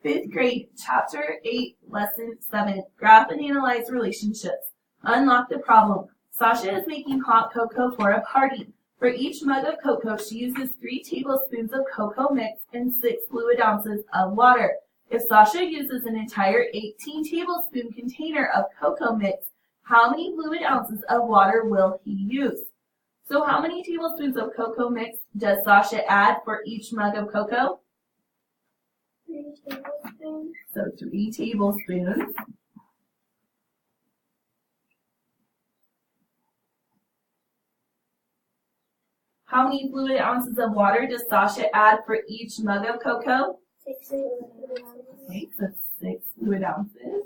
Fifth grade, chapter 8, lesson 7, graph and analyze relationships. Unlock the problem. Sasha is making hot cocoa for a party. For each mug of cocoa, she uses 3 tablespoons of cocoa mix and 6 fluid ounces of water. If Sasha uses an entire 18 tablespoon container of cocoa mix, how many fluid ounces of water will he use? So how many tablespoons of cocoa mix does Sasha add for each mug of cocoa? 3 tablespoons. So 3 tablespoons. How many fluid ounces of water does Sasha add for each mug of cocoa? 6 fluid ounces. Okay, so 6 fluid ounces.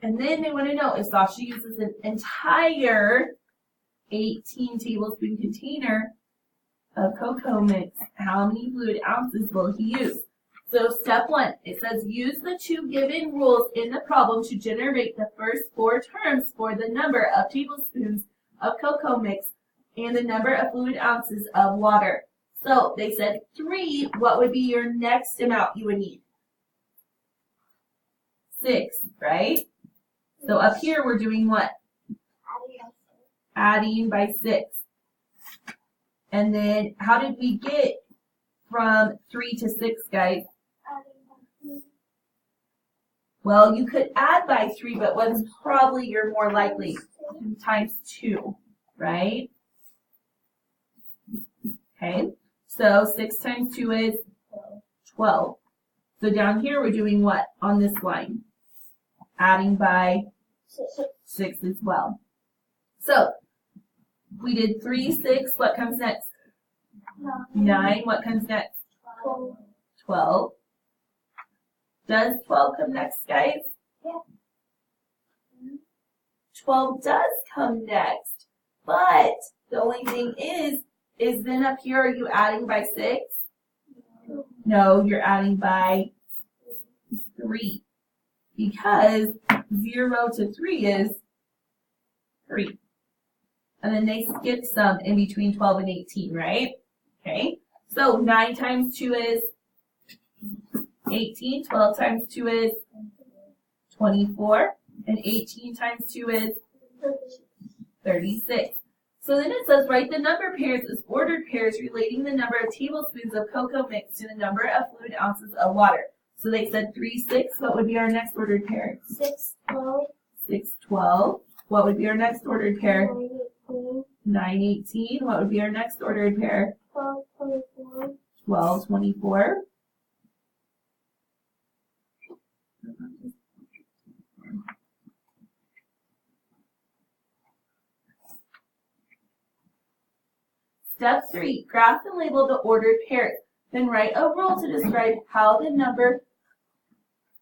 And then they want to know if Sasha uses an entire 18 tablespoon container of cocoa mix, how many fluid ounces will he use? So step 1, it says use the 2 given rules in the problem to generate the first 4 terms for the number of tablespoons of cocoa mix and the number of fluid ounces of water. So they said 3, what would be your next amount you would need? 6, right? So up here we're doing what? Adding by 6. And then how did we get from 3 to 6, guys? Well, you could add by 3, but what's probably your more likely? Times 2, right? Okay, so 6 times 2 is 12. So down here we're doing what on this line? Adding by 6 as well. So we did 3, 6. What comes next? 9. What comes next? 12. Does 12 come next, guys? Yeah. 12 does come next. But the only thing is then up here, are you adding by 6? No, you're adding by 3. Because 0 to 3 is 3. And then they skip some in between 12 and 18, right? Okay. So 9 times 2 is 18. 12 times 2 is 24. And 18 times 2 is 36. So then it says write the number pairs as ordered pairs relating the number of tablespoons of cocoa mix to the number of fluid ounces of water. So they said 3, 6. What would be our next ordered pair? 6, 12. 6, 12. What would be our next ordered pair? 9, 18. 9, 18. What would be our next ordered pair? 12, 24. 12, 24. Step 3, graph and label the ordered pairs. Then write a rule to describe how the number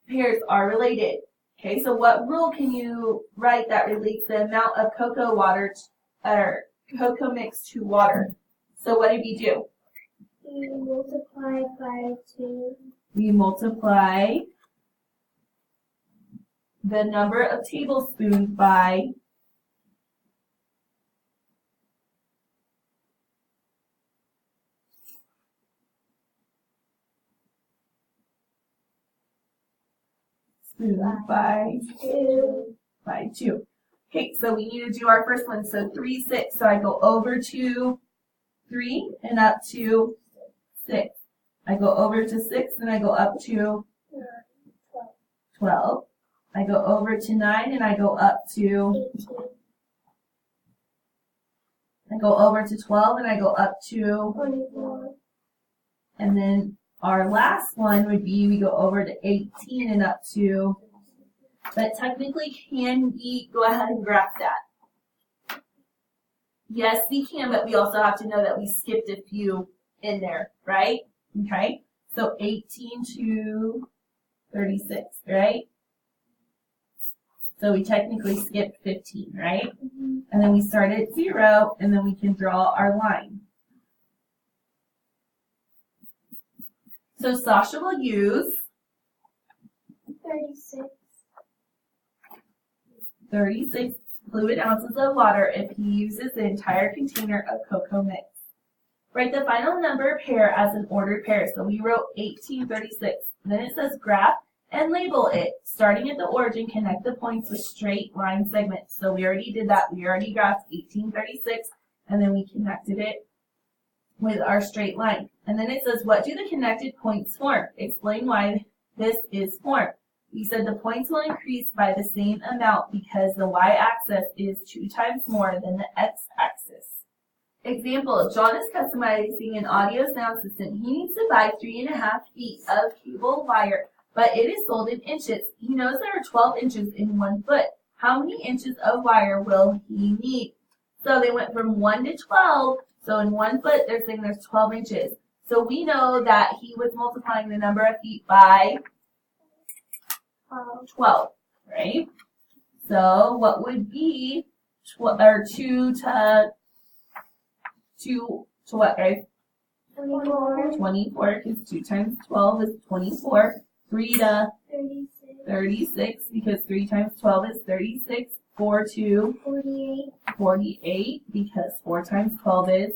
pairs are related. Okay, so what rule can you write that relates the amount of cocoa mix to water? So what did we do? We multiply by 2. We multiply the number of tablespoons by by 2. Okay, so we need to do our first one. So 3, 6. So I go over to 3 and up to 6. I go over to 6 and I go up to 12. I go over to 9 and I go up to 18. I go over to 12 and I go up to 24. And then our last one would be we go over to 18 and up to, but technically can we go ahead and graph that? Yes, we can, but we also have to know that we skipped a few in there, right? Okay, so 18 to 36, right? So we technically skipped 15, right? And then we start at 0, and then we can draw our line. So Sasha will use 36. 36 fluid ounces of water if he uses the entire container of cocoa mix. Write the final number pair as an ordered pair. So we wrote 1836. Then it says graph and label it. Starting at the origin, connect the points with straight line segments. So we already did that. We already graphed 1836, and then we connected it with our straight line. And then it says, what do the connected points form? Explain why this is formed. We said the points will increase by the same amount because the y-axis is 2 times more than the x-axis. Example, John is customizing an audio sound system. He needs to buy 3.5 feet of cable wire, but it is sold in inches. He knows there are 12 inches in 1 foot. How many inches of wire will he need? So they went from 1 to 12. So in 1 foot, they're saying there's 12 inches. So we know that he was multiplying the number of feet by 12, right? So what would be 2 to what, guys? 24. 24, because 2 times 12 is 24. 3 to 36. 36, because 3 times 12 is 36. 4 to 48. 48, because 4 times 12 is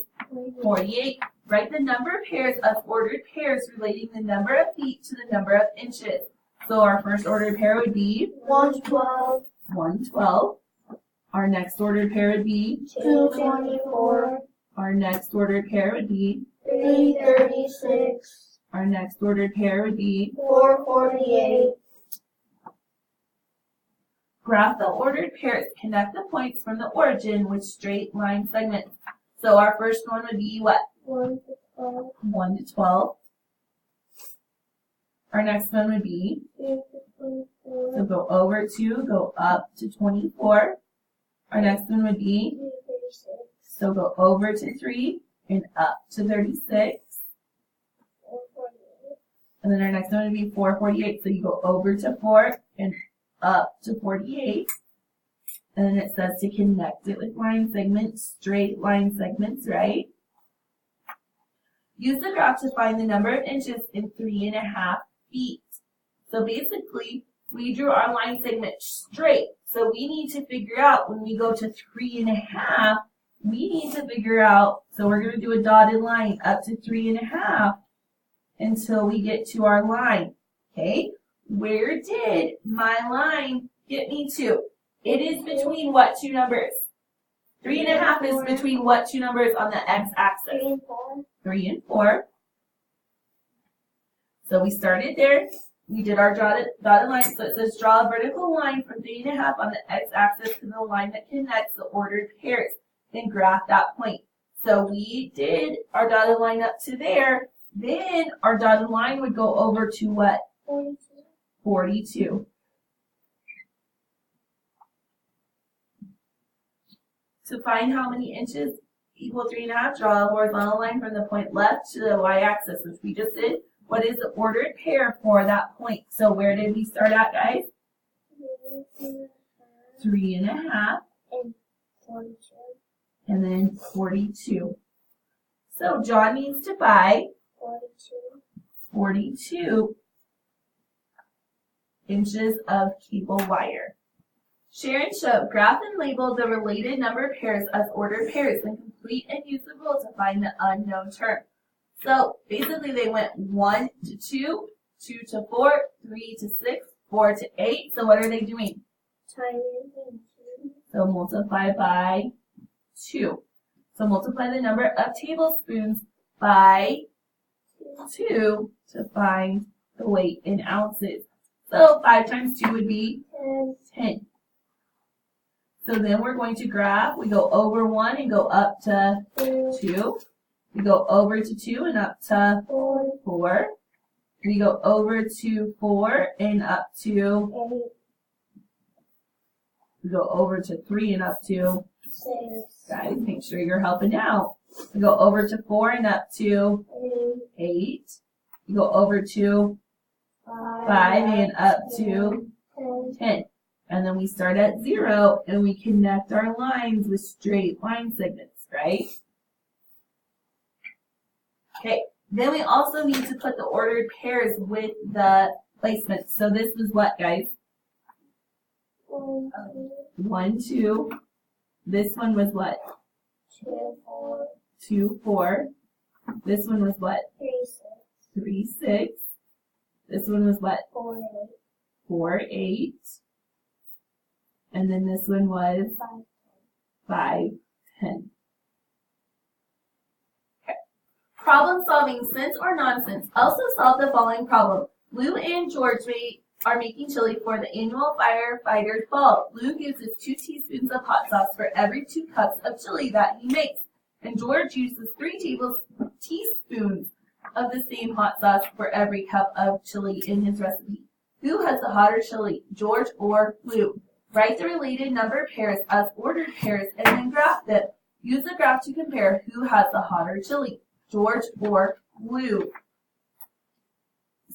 48. Write the number of pairs of ordered pairs relating the number of feet to the number of inches. So our first ordered pair would be 112. 112. Our next ordered pair would be 224. Our next ordered pair would be 336. Our next ordered pair would be 448. graph the ordered pairs. Connect the points from the origin with straight line segments. So our first one would be what? 1 to 12. 1 to 12. Our next one would be, 3 to 24. so go over 2, go up to 24. Our next one would be, 336. so go over to 3 and up to 36. 448. And then our next one would be 448. So you go over to 4 and up to 48. And then it says to connect it with line segments, straight line segments, right? Use the graph to find the number of inches in 3.5 feet. So basically, we drew our line segment straight. So we need to figure out when we go to 3.5, we need to figure out, so we're going to do a dotted line up to 3.5 until we get to our line. Okay, where did my line get me to? It is between what two numbers? 3.5 is between what two numbers on the x-axis? 3 and 4. 3 and 4. So we started there. We did our dotted line. So it says draw a vertical line from 3.5 on the x-axis to the line that connects the ordered pairs. Then graph that point. So we did our dotted line up to there. Then our dotted line would go over to what? 42. 42. To find how many inches equal 3.5, draw a horizontal line from the point left to the y-axis, which we just did. What is the ordered pair for that point? So where did we start at, guys? 3.5. And 42. And then 42. So John needs to buy 42. 42 inches of cable wire. Share and show. Graph and label the related number of pairs as ordered pairs, then complete and use the rule to find the unknown term. So basically they went 1 to 2, 2 to 4, 3 to 6, 4 to 8. So what are they doing? Times 2. So multiply by 2. So multiply the number of tablespoons by 2 to find the weight in ounces. So 5 times 2 would be 10. So then we're going to graph. We go over 1 and go up to 2. We go over to 2 and up to 4. We go over to 4 and up to, we go over to 3 and up to, 6. guys, make sure you're helping out. We go over to 4 and up to 8. We go over to 5 and up to 10. And then we start at 0 and we connect our lines with straight line segments, right? Okay, then we also need to put the ordered pairs with the placements. So this was what, guys? 1, 2, This one was what? 2, 4, 2, 4. This one was what? 3, 6, 3, 6. This one was what? 4, 8, 4, 8. And then this one was 5, 5, 10. Okay. Problem solving, sense or nonsense. Also solve the following problem. Lou and George are making chili for the annual firefighters ball. Lou uses 2 teaspoons of hot sauce for every 2 cups of chili that he makes. And George uses 3 teaspoons of the same hot sauce for every cup of chili in his recipe. Who has the hotter chili, George or Lou? Write the related number pairs as ordered pairs and then graph them. Use the graph to compare who has the hotter chili, George or Lou.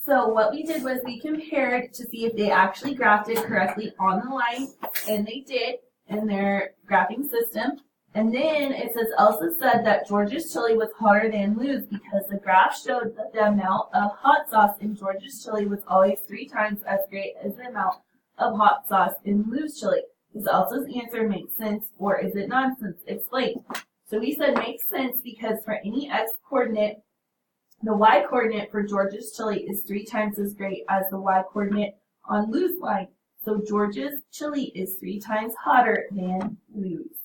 So what we did was we compared to see if they actually graphed it correctly on the line, and they did in their graphing system. And then it says Elsa said that George's chili was hotter than Lou's because the graph showed that the amount of hot sauce in George's chili was always 3 times as great as the amount of hot sauce in Lou's chili. Does Elsa's answer make sense or is it nonsense? Explain. So we said makes sense because for any x coordinate, the y coordinate for George's chili is 3 times as great as the y coordinate on Lou's line. So George's chili is 3 times hotter than Lou's.